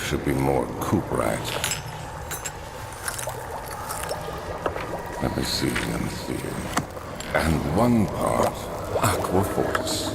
should be more coop rats. Let me see. And one part aquafortis.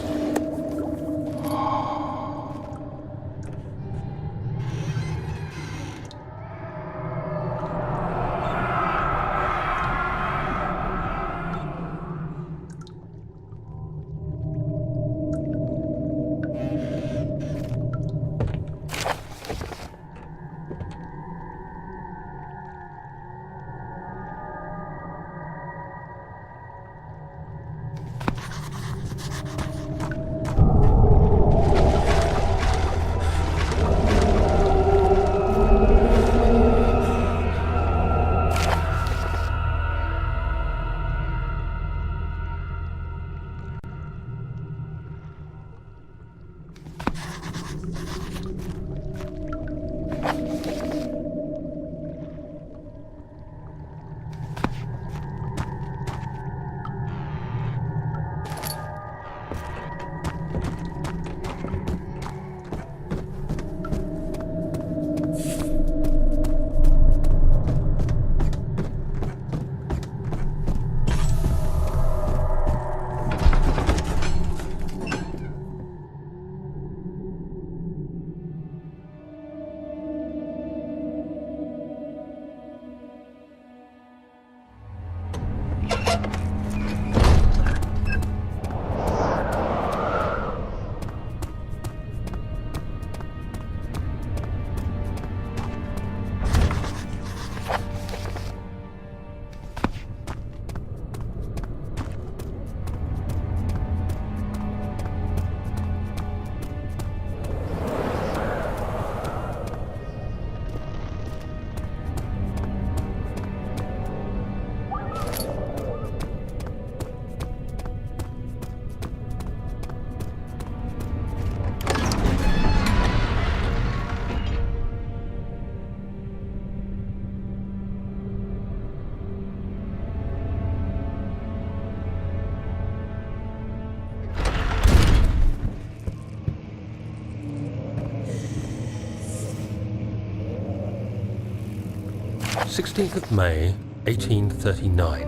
May 1839.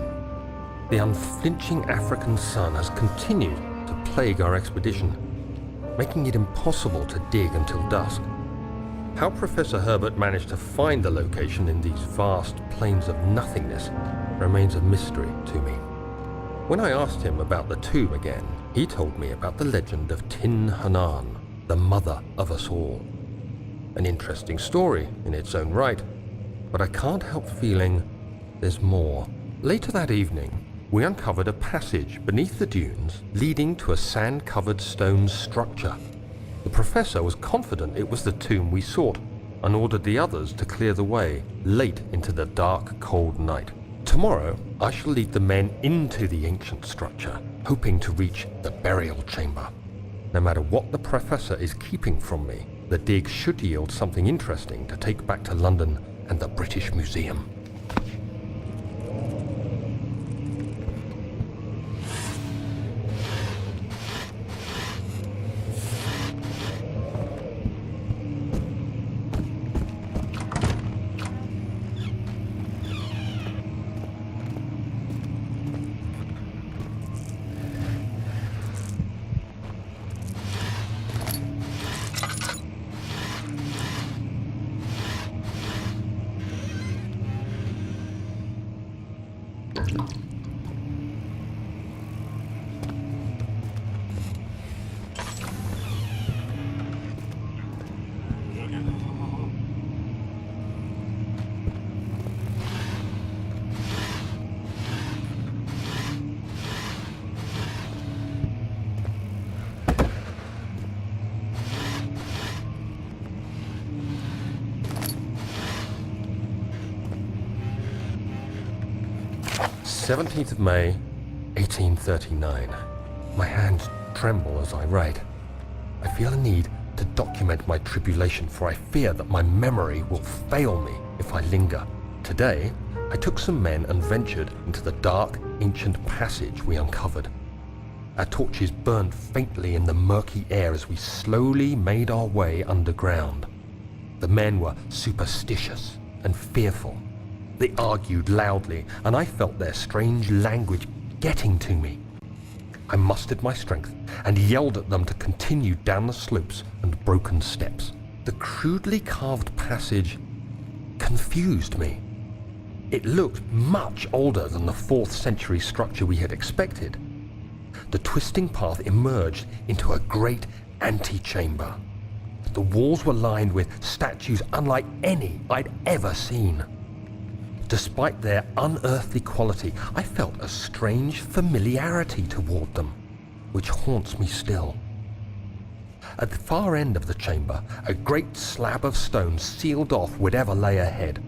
The unflinching African sun has continued to plague our expedition, making it impossible to dig until dusk. How Professor Herbert managed to find the location in these vast plains of nothingness remains a mystery to me. When I asked him about the tomb again, he told me about the legend of Tin Hanan, the mother of us all. An interesting story in its own right, but I can't help feeling there's more. Later that evening, we uncovered a passage beneath the dunes leading to a sand-covered stone structure. The professor was confident it was the tomb we sought and ordered the others to clear the way late into the dark, cold night. Tomorrow, I shall lead the men into the ancient structure, hoping to reach the burial chamber. No matter what the professor is keeping from me, the dig should yield something interesting to take back to London and the British Museum. May 1839. My hands tremble as I write. I feel a need to document my tribulation, for I fear that my memory will fail me if I linger. Today, I took some men and ventured into the dark, ancient passage we uncovered. Our torches burned faintly in the murky air as we slowly made our way underground. The men were superstitious and fearful. They argued loudly, and I felt their strange language getting to me. I mustered my strength and yelled at them to continue down the slopes and broken steps. The crudely carved passage confused me. It looked much older than the 4th century structure we had expected. The twisting path emerged into a great antechamber. The walls were lined with statues unlike any I'd ever seen. Despite their unearthly quality, I felt a strange familiarity toward them, which haunts me still. At the far end of the chamber, a great slab of stone sealed off whatever lay ahead.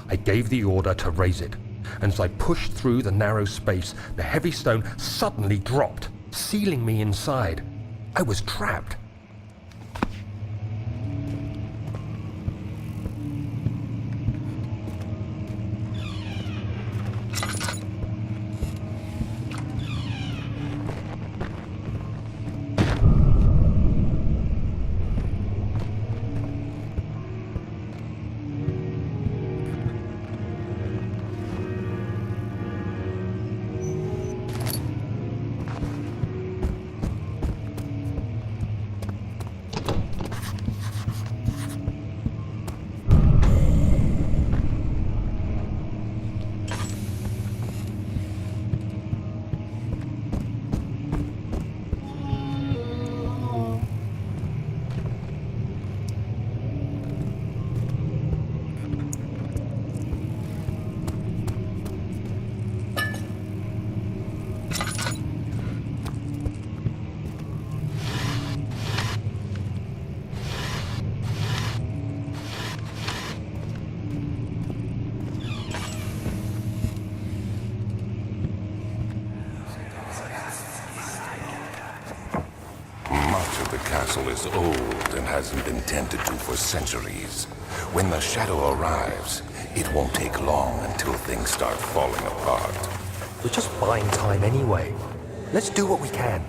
I gave the order to raise it, and as I pushed through the narrow space, the heavy stone suddenly dropped, sealing me inside. I was trapped. The castle is old and hasn't been tended to for centuries. When the shadow arrives, it won't take long until things start falling apart. We're just buying time anyway. Let's do what we can.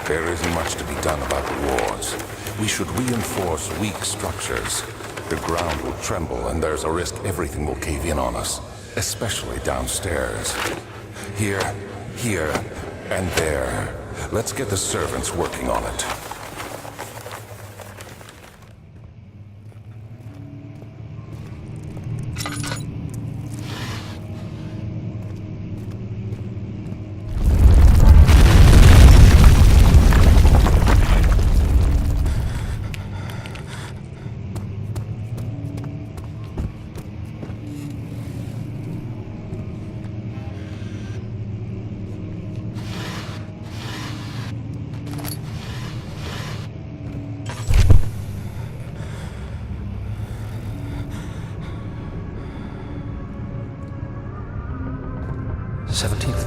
There isn't much to be done about the wars. We should reinforce weak structures. The ground will tremble and there's a risk everything will cave in on us, especially downstairs. Here, and there. Let's get the servants working on it.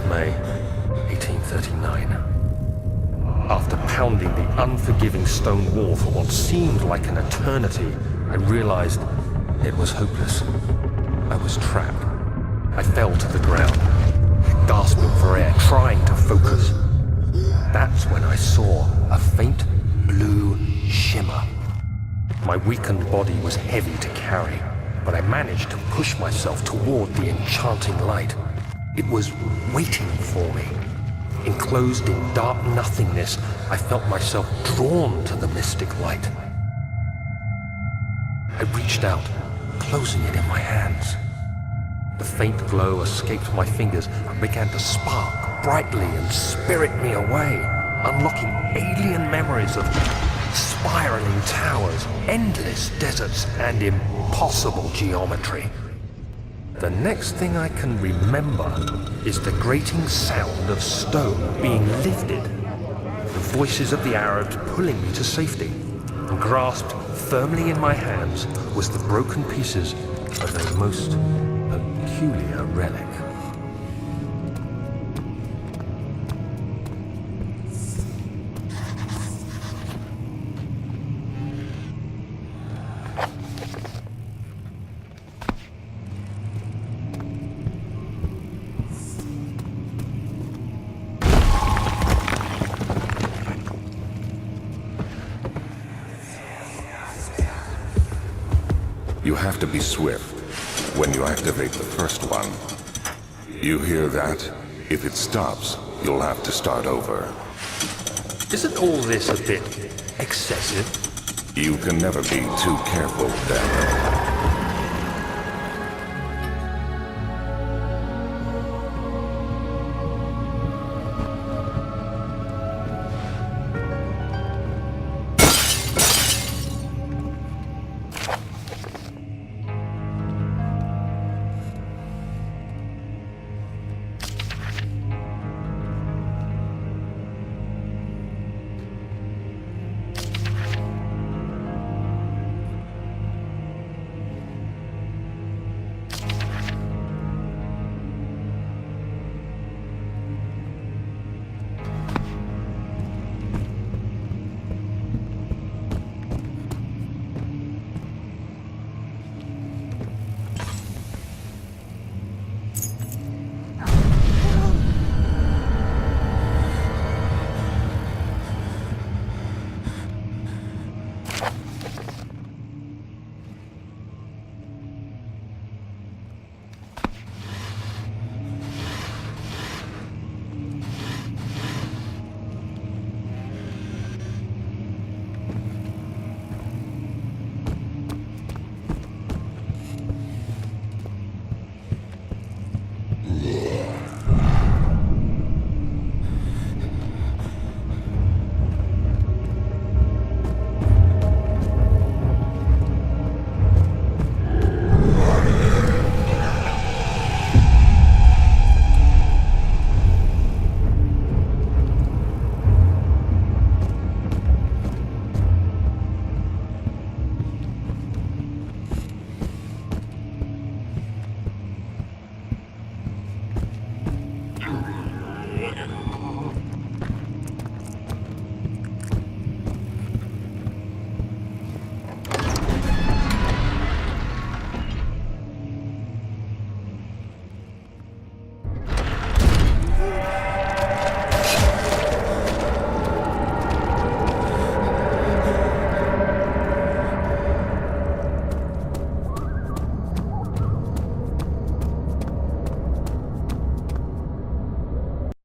May 1839. After pounding the unforgiving stone wall for what seemed like an eternity, I realized it was hopeless. I was trapped. I fell to the ground, gasping for air, trying to focus. That's when I saw a faint blue shimmer. My weakened body was heavy to carry, but I managed to push myself toward the enchanting light. It was waiting for me. Enclosed in dark nothingness, I felt myself drawn to the mystic light. I reached out, closing it in my hands. The faint glow escaped my fingers and began to spark brightly and spirit me away, unlocking alien memories of spiraling towers, endless deserts, and impossible geometry. The next thing I can remember is the grating sound of stone being lifted, the voices of the Arabs pulling me to safety, and grasped firmly in my hands was the broken pieces of a most peculiar relic. You have to be swift when you activate the first one. You hear that? If it stops, you'll have to start over. Isn't all this a bit excessive? You can never be too careful, Dan.